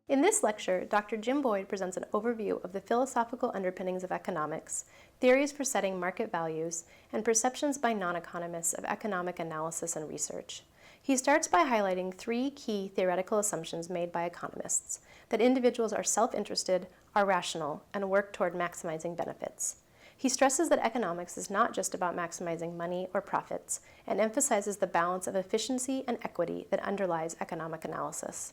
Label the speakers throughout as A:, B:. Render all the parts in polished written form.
A: In this lecture, Dr. Jim Boyd presents an overview of the philosophical underpinnings of economics, theories for setting market values, and perceptions by non-economists of economic analysis and research. He starts by highlighting three key theoretical assumptions made by economists: that individuals are self-interested, are rational, and work toward maximizing benefits. He stresses that economics is not just about maximizing money or profits, and emphasizes the balance of efficiency and equity that underlies economic analysis.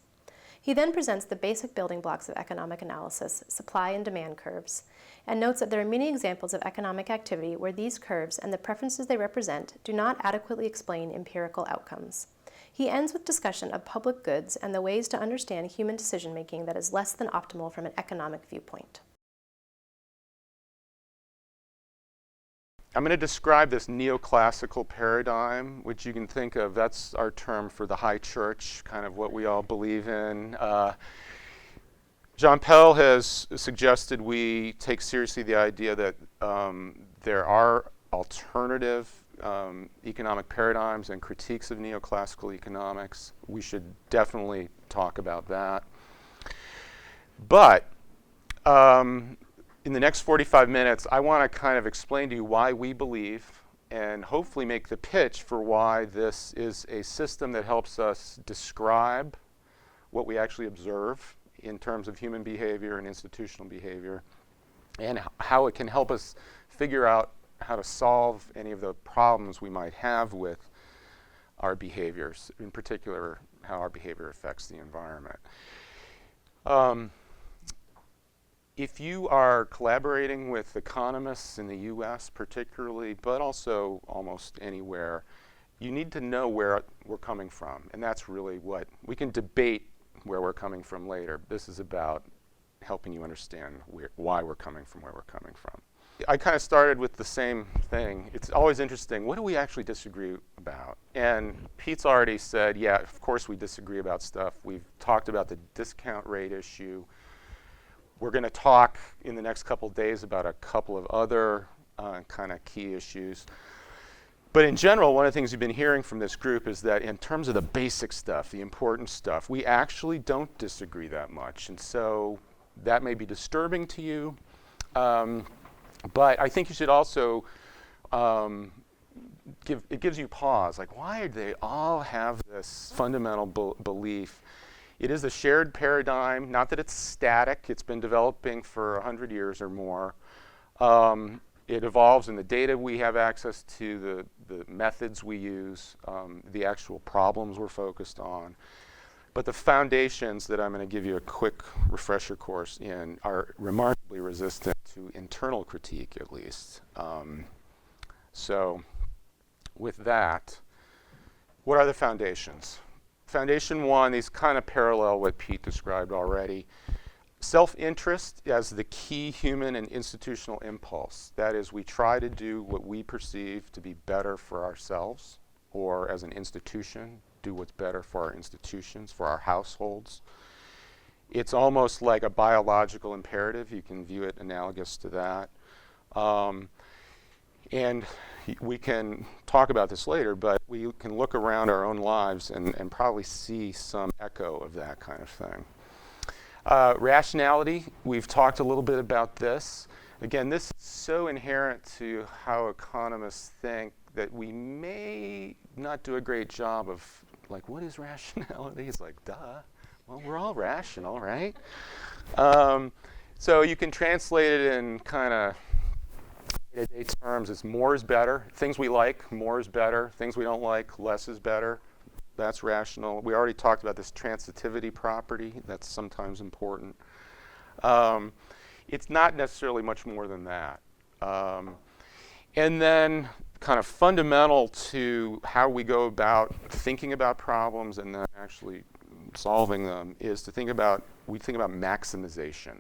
A: He then presents the basic building blocks of economic analysis, supply and demand curves, and notes that there are many examples of economic activity where these curves and the preferences they represent do not adequately explain empirical outcomes. He ends with discussion of public goods and the ways to understand human decision-making that is less than optimal from an economic viewpoint.
B: I'm going to describe this neoclassical paradigm, which you can think of, that's our term for the high church, kind of what we all believe in. Jean Pell has suggested we take seriously the idea that there are alternative economic paradigms and critiques of neoclassical economics. We should definitely talk about that. But in the next 45 minutes, I want to kind of explain to you why we believe and hopefully make the pitch for why this is a system that helps us describe what we actually observe in terms of human behavior and institutional behavior, and how it can help us figure out how to solve any of the problems we might have with our behaviors, in particular, how our behavior affects the environment. If you are collaborating with economists in the US particularly, but also almost anywhere, you need to know where we're coming from. And that's really what we can debate where we're coming from later. This is about helping you understand why we're coming from where we're coming from. I kind of started with the same thing. It's always interesting, what do we actually disagree about? And Pete's already said, yeah, of course we disagree about stuff. We've talked about the discount rate issue. We're going to talk in the next couple of days about a couple of other kind of key issues. But in general, one of the things you've been hearing from this group is that in terms of the basic stuff, the important stuff, we actually don't disagree that much. And so that may be disturbing to you. But I think you should also, it gives you pause. Like, why do they all have this fundamental belief? It is a shared paradigm, not that it's static. It's been developing for 100 years or more. It evolves in the data we have access to, the methods we use, the actual problems we're focused on. But the foundations that I'm going to give you a quick refresher course in are remarkably resistant to internal critique, at least. So with that, what are the foundations? Foundation one, these kind of parallel what Pete described already. Self-interest as the key human and institutional impulse. That is, we try to do what we perceive to be better for ourselves, or as an institution, do what's better for our institutions, for our households. It's almost like a biological imperative. You can view it analogous to that. And we can talk about this later, but we can look around our own lives and probably see some echo of that kind of thing. Rationality, we've talked a little bit about this. Again, this is so inherent to how economists think that we may not do a great job of, like, what is rationality? It's like, duh. Well, we're all rational, right? So you can translate it in kind of day-to-day terms as more is better. Things we like, more is better. Things we don't like, less is better. That's rational. We already talked about this transitivity property. That's sometimes important. It's not necessarily much more than that. And then kind of fundamental to how we go about thinking about problems and then actually solving them is to think about maximization.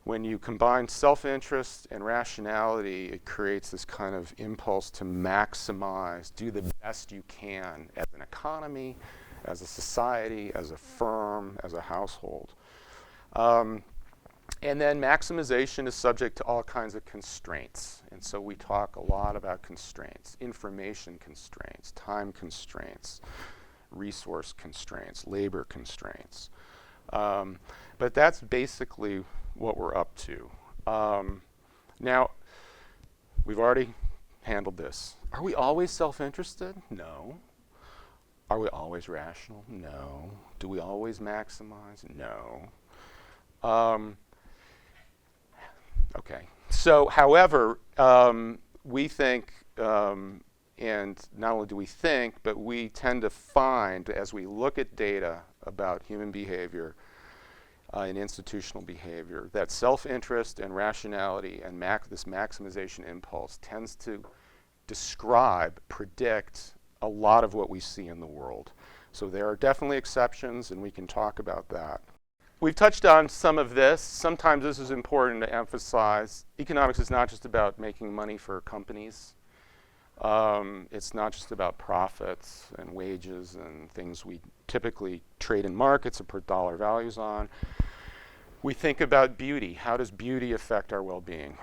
B: When you combine self-interest and rationality, it creates this kind of impulse to maximize, do the best you can as an economy, as a society, as a firm, as a household. And then maximization is subject to all kinds of constraints. And so we talk a lot about constraints, information constraints, time constraints, resource constraints, labor constraints. But that's basically what we're up to. Now, we've already handled this. Are we always self-interested? No. Are we always rational? No. Do we always maximize? No. Okay. So, however, we think, and not only do we think, but we tend to find, as we look at data about human behavior and institutional behavior, that self-interest and rationality and this maximization impulse tends to describe, predict a lot of what we see in the world. So there are definitely exceptions, and we can talk about that. We've touched on some of this. Sometimes this is important to emphasize. Economics is not just about making money for companies. It's not just about profits and wages and things we typically trade in markets and put dollar values on. We think about beauty. How does beauty affect our well-being?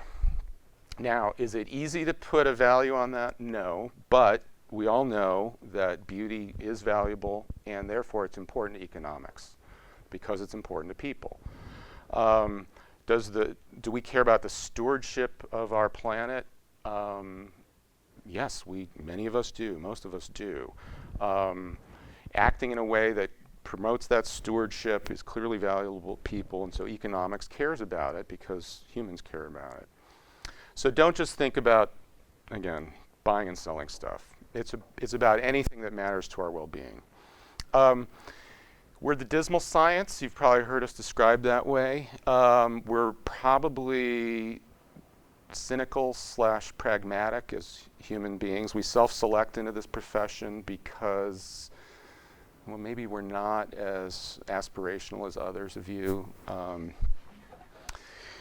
B: Now, is it easy to put a value on that? No, but we all know that beauty is valuable, and therefore it's important to economics because it's important to people. Do we care about the stewardship of our planet? Yes, many of us do. Most of us do. Acting in a way that promotes that stewardship is clearly valuable to people, and so economics cares about it because humans care about it. So don't just think about, again, buying and selling stuff. It's about anything that matters to our well-being. We're the dismal science. You've probably heard us described that way. We're probably cynical/pragmatic as human beings. We self-select into this profession because, well, maybe we're not as aspirational as others of you.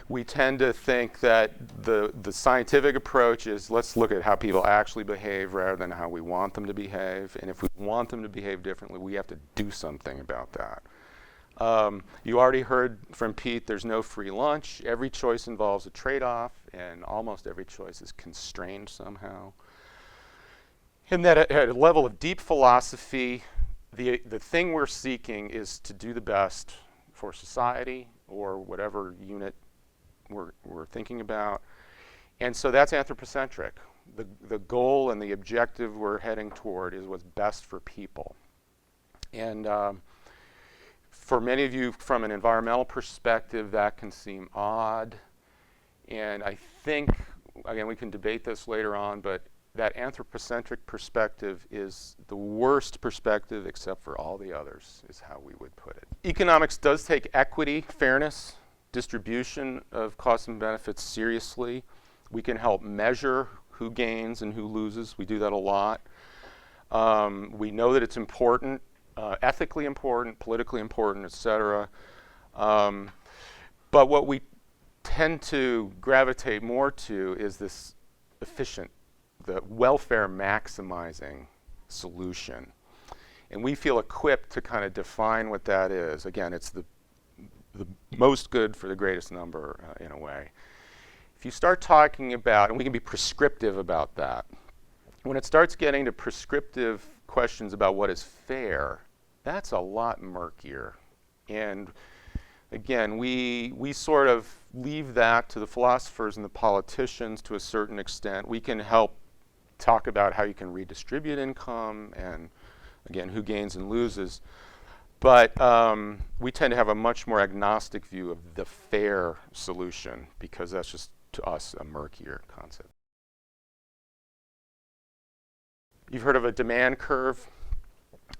B: We tend to think that the scientific approach is let's look at how people actually behave rather than how we want them to behave. And if we want them to behave differently, we have to do something about that. You already heard from Pete, there's no free lunch. Every choice involves a trade-off, and almost every choice is constrained somehow. And that at a level of deep philosophy, the thing we're seeking is to do the best for society or whatever unit we're thinking about. And so that's anthropocentric. The goal and the objective we're heading toward is what's best for people. And for many of you, from an environmental perspective, that can seem odd. And I think, again, we can debate this later on, but that anthropocentric perspective is the worst perspective except for all the others, is how we would put it. Economics does take equity, fairness, distribution of costs and benefits seriously. We can help measure who gains and who loses. We do that a lot. We know that it's important, ethically important, politically important, et cetera. But what we tend to gravitate more to is this efficient, the welfare maximizing solution. And we feel equipped to kind of define what that is. Again, it's the most good for the greatest number in a way. If you start talking about, and we can be prescriptive about that, when it starts getting to prescriptive questions about what is fair, that's a lot murkier. And again, we sort of leave that to the philosophers and the politicians to a certain extent. We can help talk about how you can redistribute income and, again, who gains and loses. But we tend to have a much more agnostic view of the fair solution because that's just, to us, a murkier concept. You've heard of a demand curve.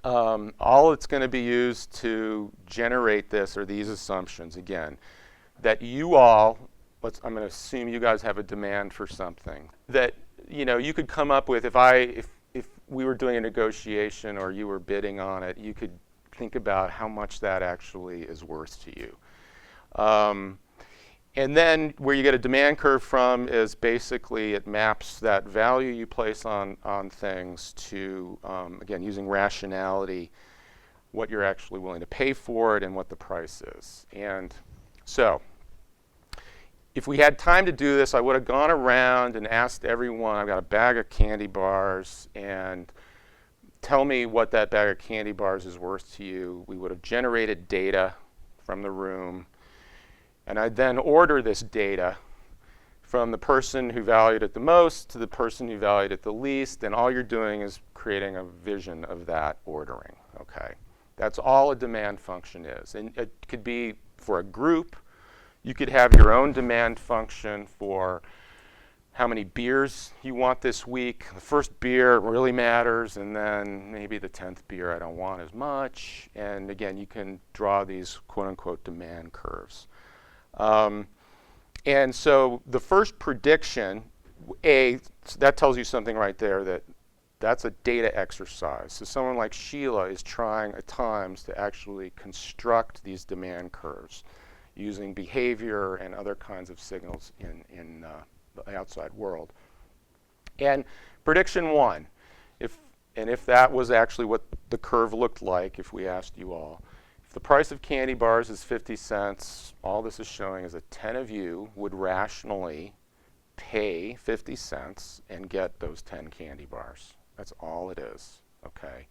B: All it's going to be used to generate this are these assumptions, again, that you all, I'm going to assume you guys have a demand for something, that you could come up with, if we were doing a negotiation or you were bidding on it, you could think about how much that actually is worth to you. And then where you get a demand curve from is basically it maps that value you place on things to, again, using rationality, what you're actually willing to pay for it and what the price is. And so if we had time to do this, I would have gone around and asked everyone, I've got a bag of candy bars, and tell me what that bag of candy bars is worth to you. We would have generated data from the room, and I then order this data from the person who valued it the most to the person who valued it the least, and all you're doing is creating a vision of that ordering, okay? That's all a demand function is. And it could be for a group. You could have your own demand function for how many beers you want this week. The first beer really matters, and then maybe the 10th beer I don't want as much. And again, you can draw these quote-unquote demand curves. And so the first prediction, that tells you something right there, that's a data exercise. So someone like Sheila is trying at times to actually construct these demand curves using behavior and other kinds of signals in the outside world. And prediction one, if that was actually what the curve looked like, if we asked you all, if the price of candy bars is 50 cents, all this is showing is that 10 of you would rationally pay 50 cents and get those 10 candy bars. That's all it is, okay?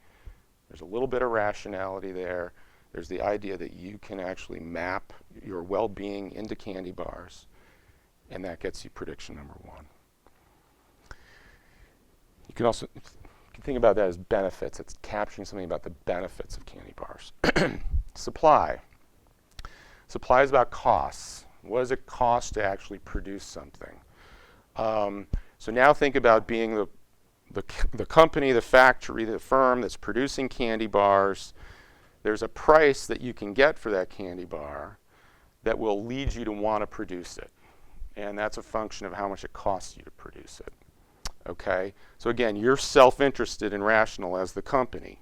B: There's a little bit of rationality there. There's the idea that you can actually map your well-being into candy bars, and that gets you prediction number one. You can also think about that as benefits. It's capturing something about the benefits of candy bars. Supply. Supply is about costs. What does it cost to actually produce something? So now think about being the company, the factory, the firm that's producing candy bars. There's a price that you can get for that candy bar that will lead you to want to produce it. And that's a function of how much it costs you to produce it. Okay? So again, you're self-interested and rational as the company.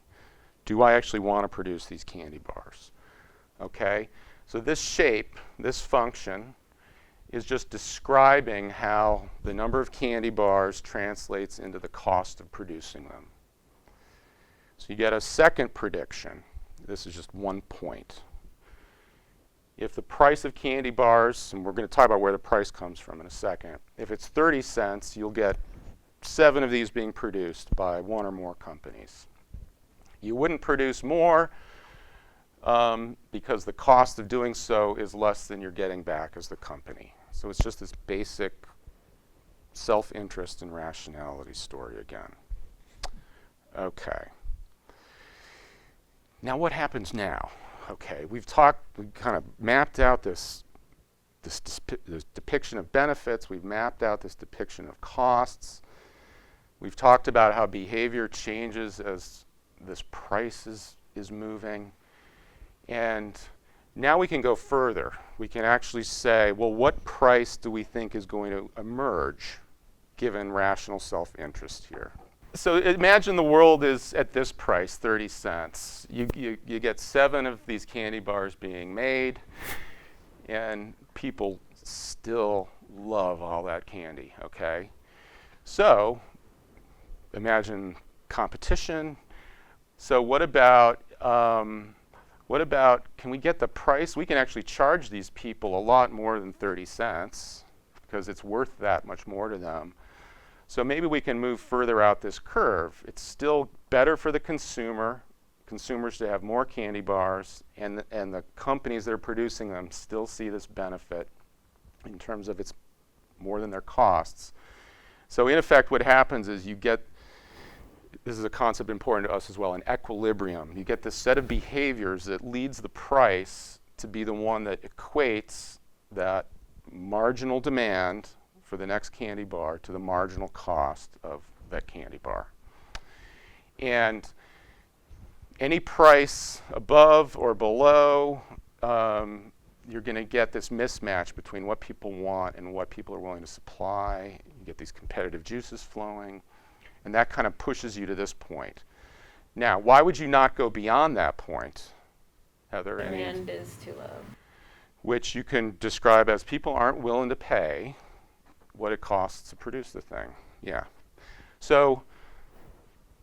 B: Do I actually want to produce these candy bars? Okay? So this shape, this function, is just describing how the number of candy bars translates into the cost of producing them. So you get a second prediction. This is just 1 point. If the price of candy bars, and we're going to talk about where the price comes from in a second, if it's 30 cents, you'll get 7 of these being produced by 1 or more companies. You wouldn't produce more because the cost of doing so is less than you're getting back as the company. So it's just this basic self-interest and rationality story again. Okay. Now what happens now? Okay, we kind of mapped out this depiction of benefits. We've mapped out this depiction of costs. We've talked about how behavior changes as this price is moving. And now we can go further. We can actually say, well, what price do we think is going to emerge given rational self-interest here? So imagine the world is at this price, 30 cents. You get 7 of these candy bars being made, and people still love all that candy, okay? So imagine competition. So what about can we get the price? We can actually charge these people a lot more than 30 cents because it's worth that much more to them. So maybe we can move further out this curve. It's still better for the consumers to have more candy bars, and the companies that are producing them still see this benefit in terms of it's more than their costs. So in effect, what happens is you get, this is a concept important to us as well, an equilibrium. You get this set of behaviors that leads the price to be the one that equates that marginal demand for the next candy bar to the marginal cost of that candy bar. And any price above or below, you're going to get this mismatch between what people want and what people are willing to supply. You get these competitive juices flowing, and that kind of pushes you to this point. Now, why would you not go beyond that point? Heather?
C: Demand is too low.
B: Which you can describe as people aren't willing to pay what it costs to produce the thing. Yeah. So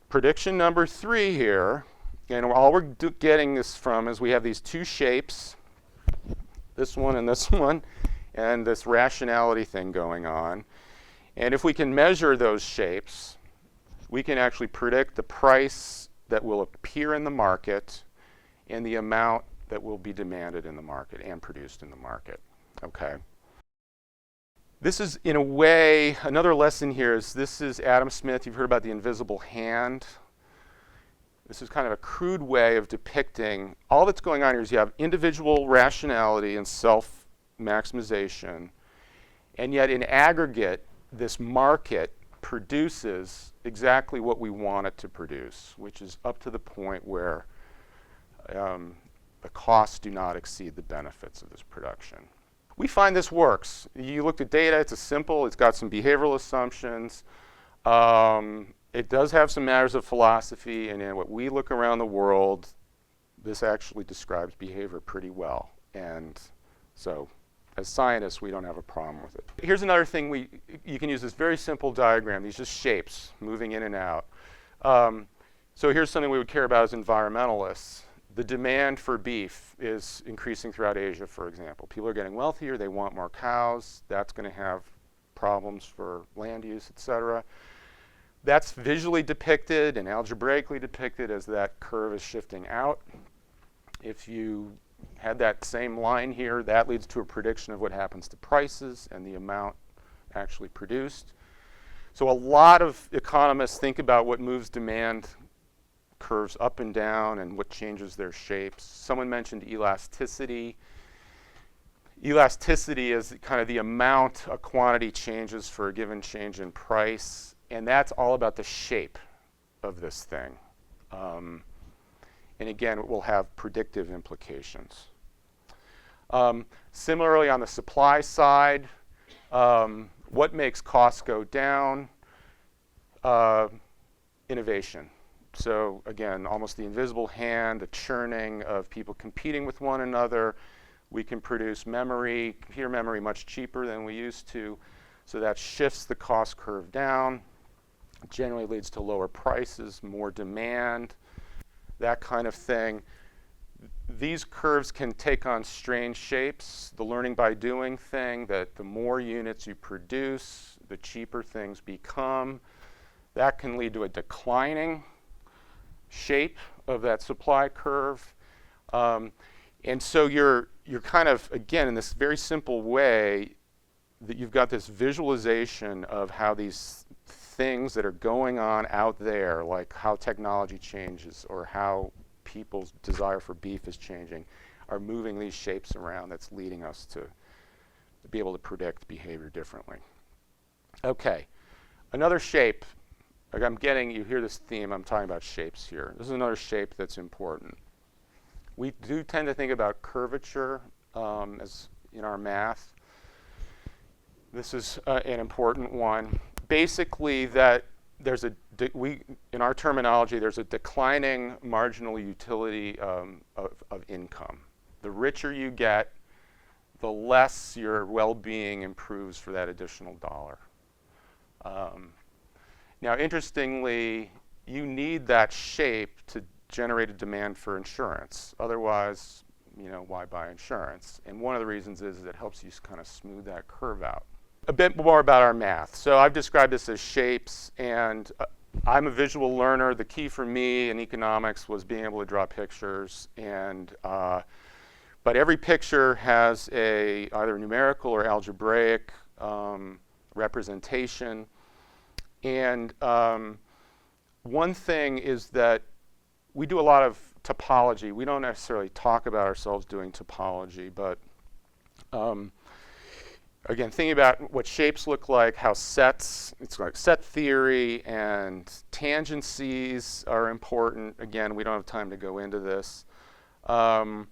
B: prediction number 3 here, and all we're getting this from is we have these 2 shapes, this one, and this rationality thing going on. And if we can measure those shapes, we can actually predict the price that will appear in the market and the amount that will be demanded in the market and produced in the market. Okay. This is, in a way, another lesson here is this is Adam Smith. You've heard about the invisible hand. This is kind of a crude way of depicting all that's going on here is you have individual rationality and self-maximization, and yet in aggregate, this market produces exactly what we want it to produce, which is up to the point where the costs do not exceed the benefits of this production. We find this works. You looked at data, it's it's got some behavioral assumptions. It does have some matters of philosophy, and in what we look around the world, this actually describes behavior pretty well. And so, as scientists, we don't have a problem with it. Here's another thing you can use this very simple diagram. These just shapes moving in and out. So here's something we would care about as environmentalists. The demand for beef is increasing throughout Asia, for example. People are getting wealthier, they want more cows. That's going to have problems for land use, et cetera. That's visually depicted and algebraically depicted as that curve is shifting out. If you had that same line here, that leads to a prediction of what happens to prices and the amount actually produced. So a lot of economists think about what moves demand curves up and down and what changes their shapes. Someone mentioned elasticity. Elasticity is kind of the amount a quantity changes for a given change in price, and that's all about the shape of this thing. And again, it will have predictive implications. Similarly, on the supply side, what makes costs go down? Innovation. So again, almost the invisible hand, the churning of people competing with one another. We can produce memory, computer memory, much cheaper than we used to. So that shifts the cost curve down. Generally leads to lower prices, more demand, that kind of thing. These curves can take on strange shapes. The learning by doing thing, that the more units you produce, the cheaper things become. That can lead to a declining shape of that supply curve. And so you're kind of, again, in this very simple way, that you've got this visualization of how these things that are going on out there, like how technology changes or how people's desire for beef is changing, are moving these shapes around that's leading us to be able to predict behavior differently. Okay, another shape. Like you hear this theme, I'm talking about shapes here. This is another shape that's important. We do tend to think about curvature as in our math. This is an important one. Basically, that there's in our terminology, there's a declining marginal utility of income. The richer you get, the less your well-being improves for that additional dollar. Now, interestingly, you need that shape to generate a demand for insurance. Otherwise, why buy insurance? And one of the reasons is it helps you kind of smooth that curve out. A bit more about our math. So I've described this as shapes, and I'm a visual learner. The key for me in economics was being able to draw pictures, but every picture has either numerical or algebraic representation. And one thing is that we do a lot of topology. We don't necessarily talk about ourselves doing topology, but again, thinking about what shapes look like, how it's like set theory and tangencies are important. Again, we don't have time to go into this. But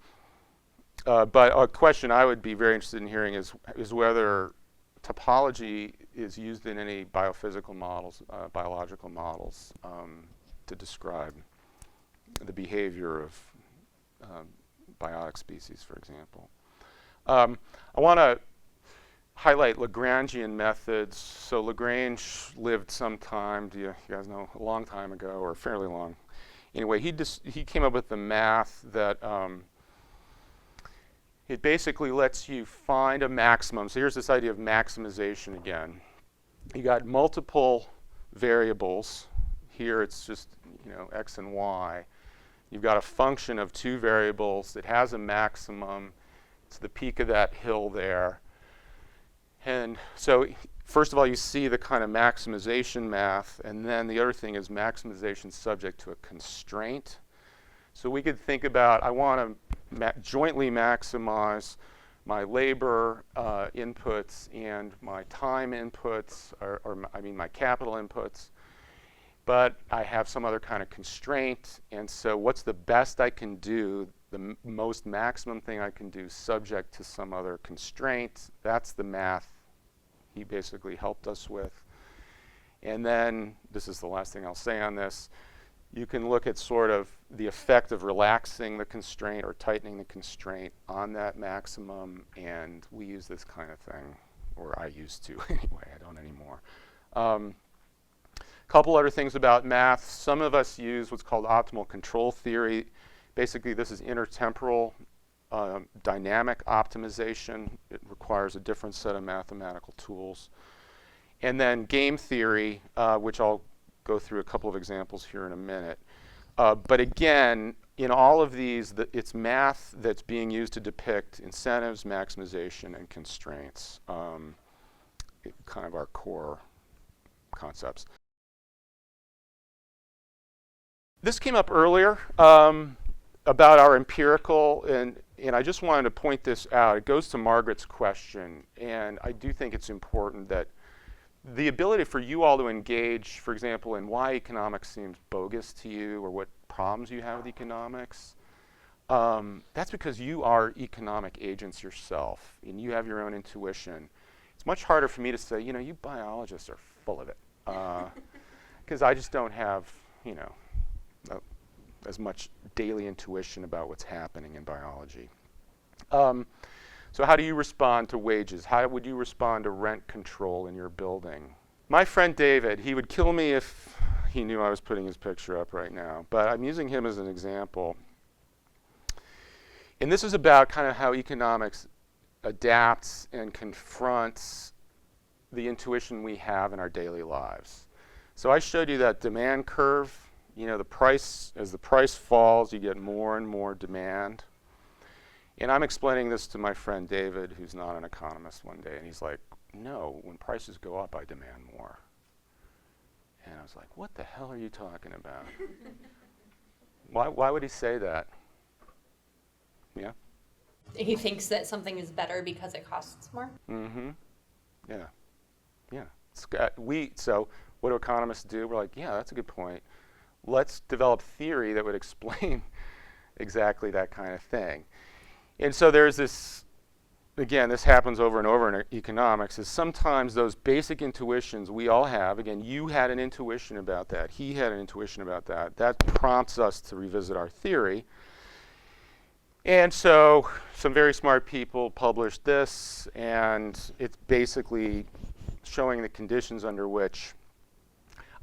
B: a question I would be very interested in hearing is whether topology is used in any biophysical models, biological models, to describe the behavior of biotic species, for example. I want to highlight Lagrangian methods. So Lagrange lived sometime, do you guys know, a long time ago, or fairly long. Anyway, he came up with the math that it basically lets you find a maximum. So here's this idea of maximization again. You got multiple variables. Here it's just x and y. You've got a function of two variables. It has a maximum. It's the peak of that hill there. And so first of all, you see the kind of maximization math, and then the other thing is maximization subject to a constraint. So we could think about, I want to jointly maximize my labor inputs and my time inputs, I mean my capital inputs, but I have some other kind of constraint, and so what's the best I can do, the most maximum thing I can do subject to some other constraint? That's the math he basically helped us with. And then, this is the last thing I'll say on this, you can look at sort of the effect of relaxing the constraint or tightening the constraint on that maximum, and we use this kind of thing, or I used to anyway, I don't anymore. Couple other things about math. Some of us use what's called optimal control theory. Basically, this is intertemporal dynamic optimization. It requires a different set of mathematical tools. And then game theory, which I'll go through a couple of examples here in a minute. But again, in all of these, it's math that's being used to depict incentives, maximization, and constraints, kind of our core concepts. This came up earlier about our empirical, and I just wanted to point this out. It goes to Margaret's question, and I do think it's important that the ability for you all to engage, for example, in why economics seems bogus to you or what problems you have with economics, that's because you are economic agents yourself, and you have your own intuition. It's much harder for me to say, you know, you biologists are full of it, because I just don't have, you know, as much daily intuition about what's happening in biology. So how do you respond to wages? How would you respond to rent control in your building? My friend David, he would kill me if he knew I was putting his picture up right now, but I'm using him as an example. And this is about kind of how economics adapts and confronts the intuition we have in our daily lives. So I showed you that demand curve. You know, as the price falls, you get more and more demand. And I'm explaining this to my friend David, who's not an economist, one day, and he's like, no, when prices go up, I demand more. And I was like, what the hell are you talking about? Why would he say that? Yeah?
C: He thinks that something is better because it costs more?
B: Mm-hmm. Yeah. Yeah. So what do economists do? We're like, yeah, that's a good point. Let's develop theory that would explain exactly that kind of thing. And so there's this, again, this happens over and over in economics, is sometimes those basic intuitions we all have, again, you had an intuition about that, he had an intuition about that, that prompts us to revisit our theory. And so some very smart people published this, and it's basically showing the conditions under which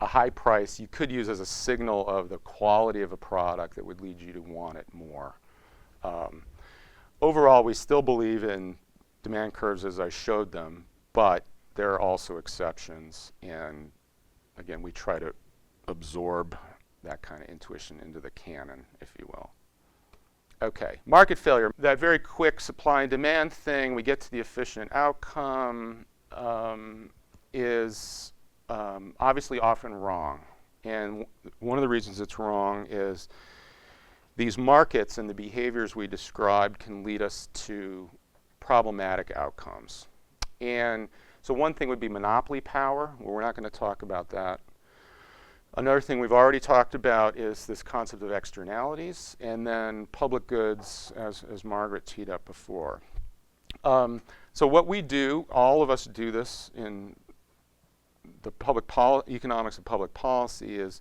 B: a high price you could use as a signal of the quality of a product that would lead you to want it more. Overall, we still believe in demand curves as I showed them, but there are also exceptions. And again, we try to absorb that kind of intuition into the canon, if you will. Okay, market failure. That very quick supply and demand thing, we get to the efficient outcome, is obviously often wrong. And one of the reasons it's wrong is these markets and the behaviors we described can lead us to problematic outcomes. And so one thing would be monopoly power. Well, we're not going to talk about that. Another thing we've already talked about is this concept of externalities, and then public goods, as Margaret teed up before. So what we do, all of us do this in the economics of public policy, is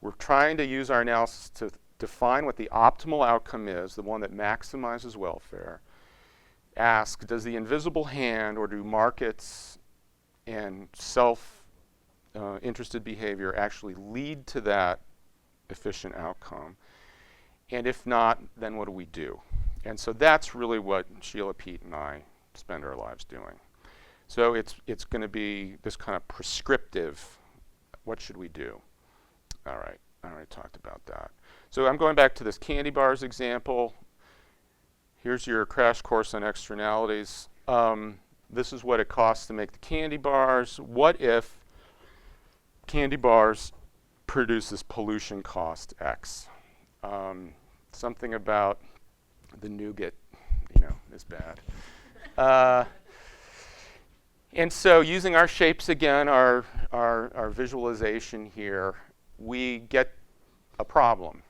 B: we're trying to use our analysis to define what the optimal outcome is, the one that maximizes welfare. Ask, does the invisible hand, or do markets and self-interested behavior actually lead to that efficient outcome? And if not, then what do we do? And so that's really what Sheila, Pete, and I spend our lives doing. So it's going to be this kind of prescriptive, what should we do? All right. I already talked about that. So I'm going back to this candy bars example. Here's your crash course on externalities. This is what it costs to make the candy bars. What if candy bars produces pollution cost X? Something about the nougat, is bad. And so using our shapes again, our visualization here, we get a problem.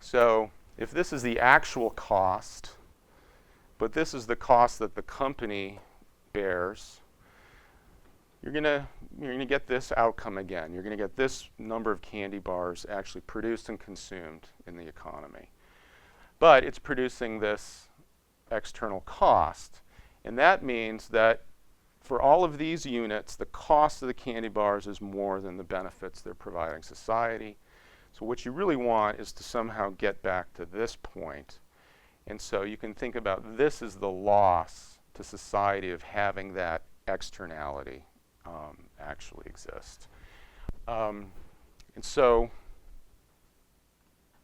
B: So if this is the actual cost, but this is the cost that the company bears, you're gonna get this outcome again. You're gonna get this number of candy bars actually produced and consumed in the economy. But it's producing this external cost. And that means that for all of these units, the cost of the candy bars is more than the benefits they're providing society. So what you really want is to somehow get back to this point. And so you can think about this as the loss to society of having that externality actually exist. And so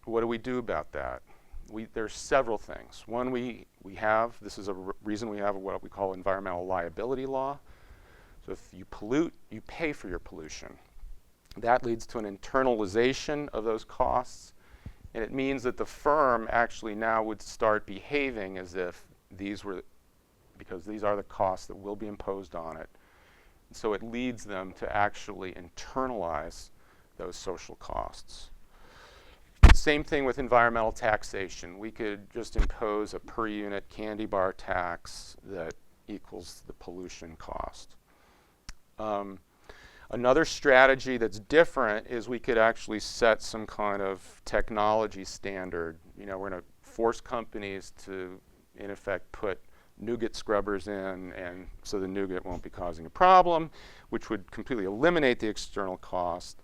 B: what do we do about that? There's several things. One, this is a reason we have what we call environmental liability law. So if you pollute, you pay for your pollution. That leads to an internalization of those costs. And it means that the firm actually now would start behaving as if because these are the costs that will be imposed on it. And so it leads them to actually internalize those social costs. Same thing with environmental taxation. We could just impose a per unit candy bar tax that equals the pollution cost. Another strategy that's different is we could actually set some kind of technology standard. We're going to force companies to, in effect, put nougat scrubbers in, and so the nougat won't be causing a problem, which would completely eliminate the external cost.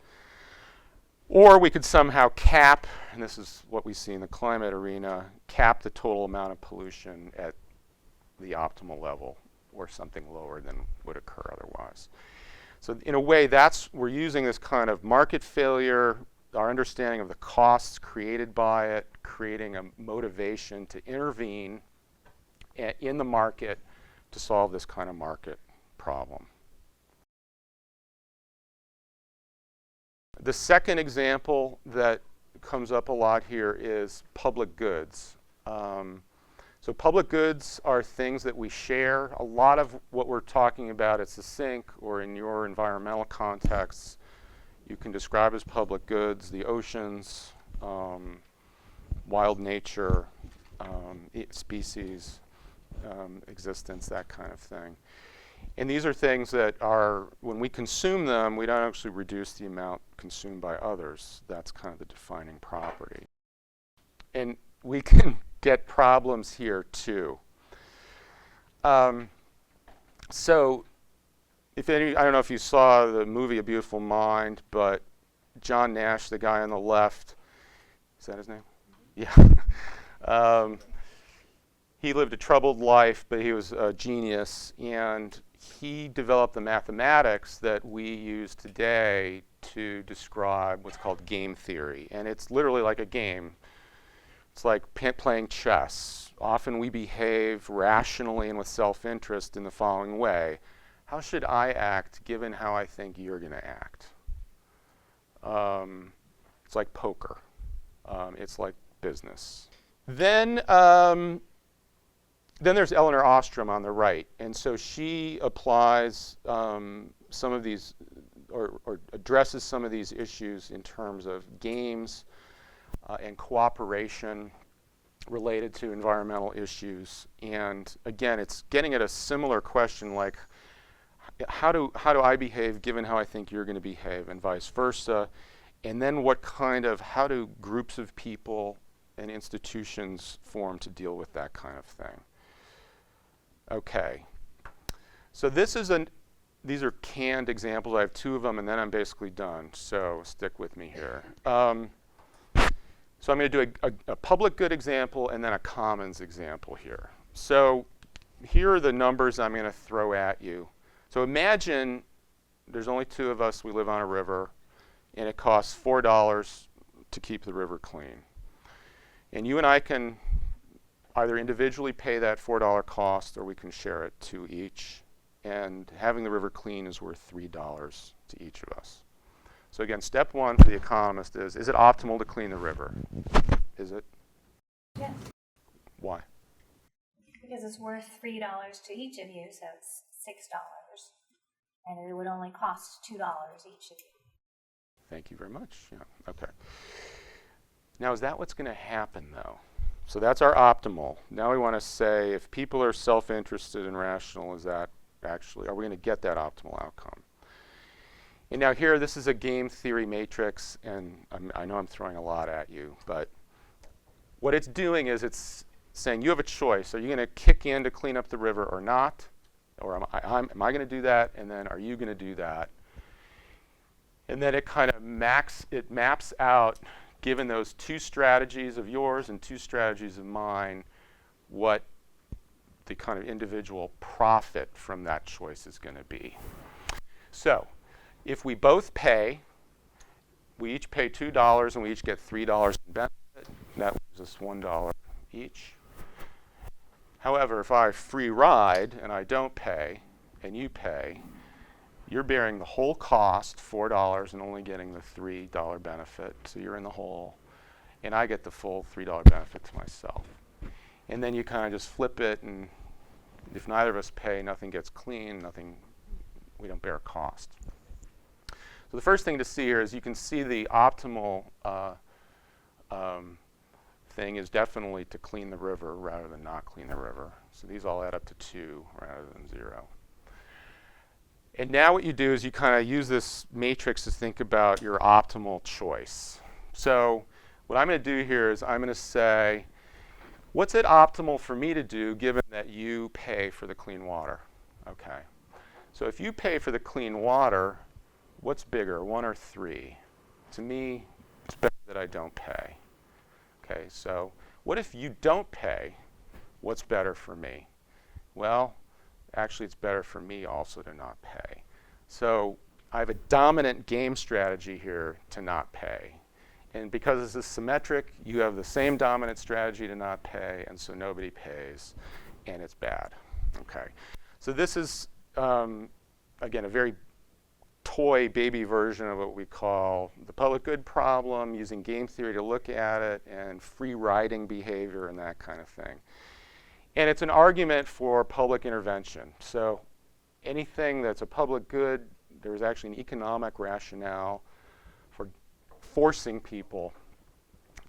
B: Or we could somehow cap, and this is what we see in the climate arena, cap the total amount of pollution at the optimal level or something lower than would occur otherwise. So in a way, we're using this kind of market failure, our understanding of the costs created by it, creating a motivation to intervene in the market to solve this kind of market problem. The second example that comes up a lot here is public goods. So public goods are things that we share. A lot of what we're talking about at Sink or in your environmental contexts, you can describe as public goods: the oceans, wild nature, species, existence, that kind of thing. And these are things that are, when we consume them, we don't actually reduce the amount consumed by others. That's kind of the defining property. And we can get problems here too. So I don't know if you saw the movie A Beautiful Mind, but John Nash, the guy on the left, is that his name? Yeah. He lived a troubled life, but he was a genius, and he developed the mathematics that we use today to describe what's called game theory. And it's literally like a game. It's like playing chess. Often we behave rationally and with self-interest in the following way. How should I act given how I think you're going to act? It's like poker. It's like business. Then there's Eleanor Ostrom on the right. And so she applies some of these, or addresses some of these issues in terms of games and cooperation related to environmental issues. And again, it's getting at a similar question like, how do I behave given how I think you're going to behave, and vice versa? And then how do groups of people and institutions form to deal with that kind of thing? Okay, so these are canned examples. I have two of them, and then I'm basically done. So stick with me here. So I'm going to do a public good example and then a commons example here. So here are the numbers I'm going to throw at you. So imagine there's only two of us. We live on a river, and it costs $4 to keep the river clean. And you and I can either individually pay that $4 cost, or we can share it 2 each. And having the river clean is worth $3 to each of us. So again, step 1 for the economist is it optimal to clean the river? Is it?
D: Yes.
B: Why?
D: Because it's worth $3 to each of you, so it's $6. And it would only cost $2 each of you.
B: Thank you very much. Yeah, okay. Now, is that what's going to happen, though? So that's our optimal. Now we want to say, if people are self-interested and rational, is that actually, are we going to get that optimal outcome? And now here, this is a game theory matrix, and I know I'm throwing a lot at you, but what it's doing is it's saying you have a choice. Are you going to kick in to clean up the river or not? Or am I going to do that? And then are you going to do that? And then it kind of maps out, given those 2 strategies of yours and 2 strategies of mine, what the kind of individual profit from that choice is going to be. So if we both pay, we each pay $2 and we each get $3 in benefit. That leaves us $1 each. However, if I free ride and I don't pay and you pay, you're bearing the whole cost, $4, and only getting the $3 benefit. So you're in the hole. And I get the full $3 benefit to myself. And then you kind of just flip it, and if neither of us pay, nothing gets clean, we don't bear a cost. So the first thing to see here is you can see the optimal thing is definitely to clean the river rather than not clean the river. So these all add up to 2 rather than 0. And now what you do is you kind of use this matrix to think about your optimal choice. So what I'm going to do here is I'm going to say, what's it optimal for me to do given that you pay for the clean water? Okay. So if you pay for the clean water, what's bigger, 1 or 3? To me, it's better that I don't pay. Okay, so what if you don't pay? What's better for me? Well, actually, it's better for me also to not pay. So I have a dominant game strategy here to not pay. And because this is symmetric, you have the same dominant strategy to not pay, and so nobody pays, and it's bad. Okay, so this is, again, a very toy baby version of what we call the public good problem, using game theory to look at it, and free riding behavior and that kind of thing. And it's an argument for public intervention. So anything that's a public good, there's actually an economic rationale for forcing people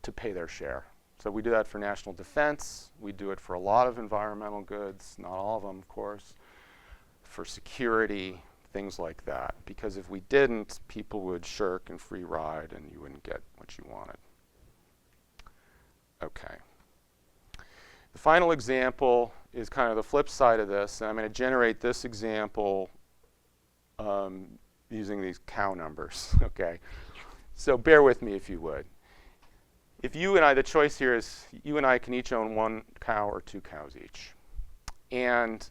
B: to pay their share. So we do that for national defense. We do it for a lot of environmental goods, not all of them, of course, for security, things like that. Because if we didn't, people would shirk and free ride, and you wouldn't get what you wanted. Okay. The final example is kind of the flip side of this, and I'm going to generate this example using these cow numbers. Okay. So bear with me if you would. If you and I, the choice here is you and I can each own 1 cow or 2 cows each. And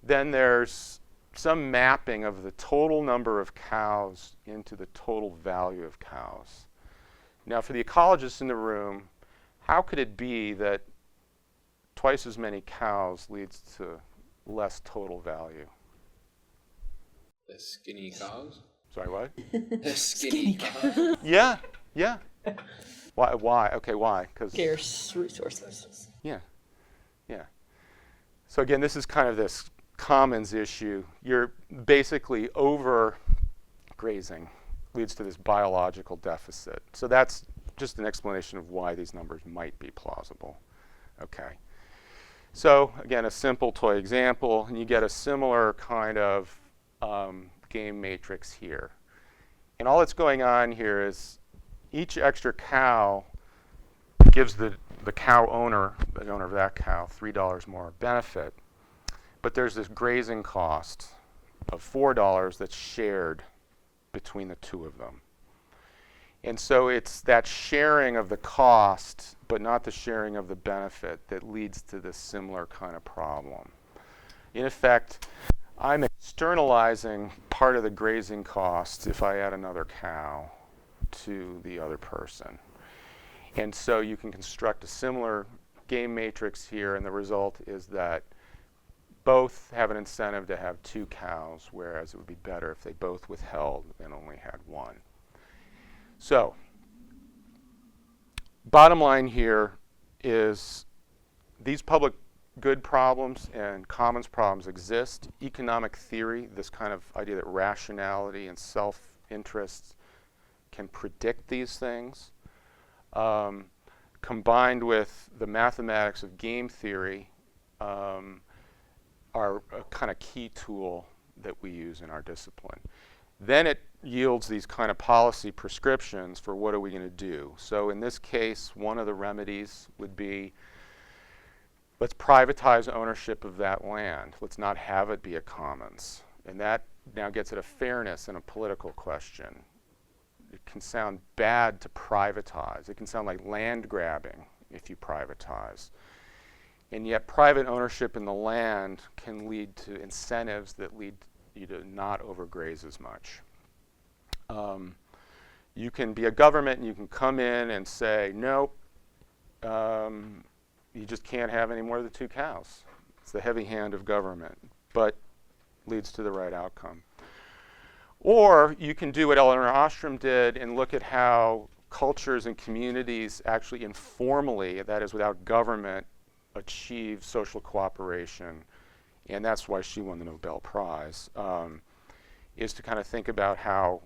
B: then there's some mapping of the total number of cows into the total value of cows. Now, for the ecologists in the room, how could it be that twice as many cows leads to less total value?
E: The skinny cows?
B: Sorry, what?
E: The skinny cows?
B: Yeah. Why? Okay, why? Because
C: Scarce resources.
B: Yeah. So again, this is kind of this commons issue. You're basically overgrazing leads to this biological deficit. So that's just an explanation of why these numbers might be plausible. Okay. So again, a simple toy example, and you get a similar kind of game matrix here. And all that's going on here is each extra cow gives the cow owner, the owner of that cow, $3 more benefit. But there's this grazing cost of $4 that's shared between the 2 of them. And so it's that sharing of the cost, but not the sharing of the benefit, that leads to this similar kind of problem. In effect, I'm externalizing part of the grazing cost if I add another cow to the other person. And so you can construct a similar game matrix here, and the result is that both have an incentive to have 2 cows, whereas it would be better if they both withheld and only had 1. So, bottom line here is these public good problems and commons problems exist. Economic theory, this kind of idea that rationality and self-interest can predict these things, combined with the mathematics of game theory, are a kind of key tool that we use in our discipline. Then it yields these kind of policy prescriptions for what are we going to do. So in this case, one of the remedies would be, let's privatize ownership of that land. Let's not have it be a commons. And that now gets at a fairness and a political question. It can sound bad to privatize. It can sound like land grabbing if you privatize. And yet private ownership in the land can lead to incentives that lead you to not overgraze as much. You can be a government and you can come in and say, nope, you just can't have any more than 2 cows. It's the heavy hand of government, but leads to the right outcome. Or you can do what Elinor Ostrom did and look at how cultures and communities actually informally, that is without government, achieve social cooperation. And that's why she won the Nobel Prize, is to kind of think about how,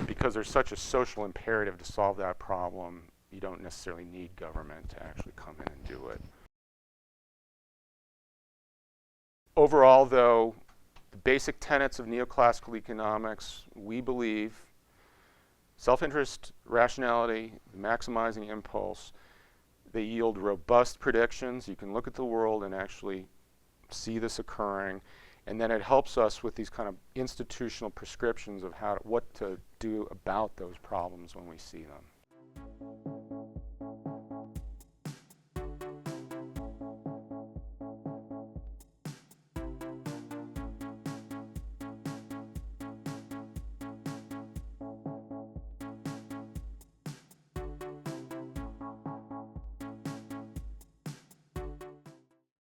B: because there's such a social imperative to solve that problem, you don't necessarily need government to actually come in and do it. Overall, though, the basic tenets of neoclassical economics, we believe, self-interest, rationality, maximizing impulse, they yield robust predictions. You can look at the world and actually see this occurring. And then it helps us with these kind of institutional prescriptions of what to do about those problems when we see them.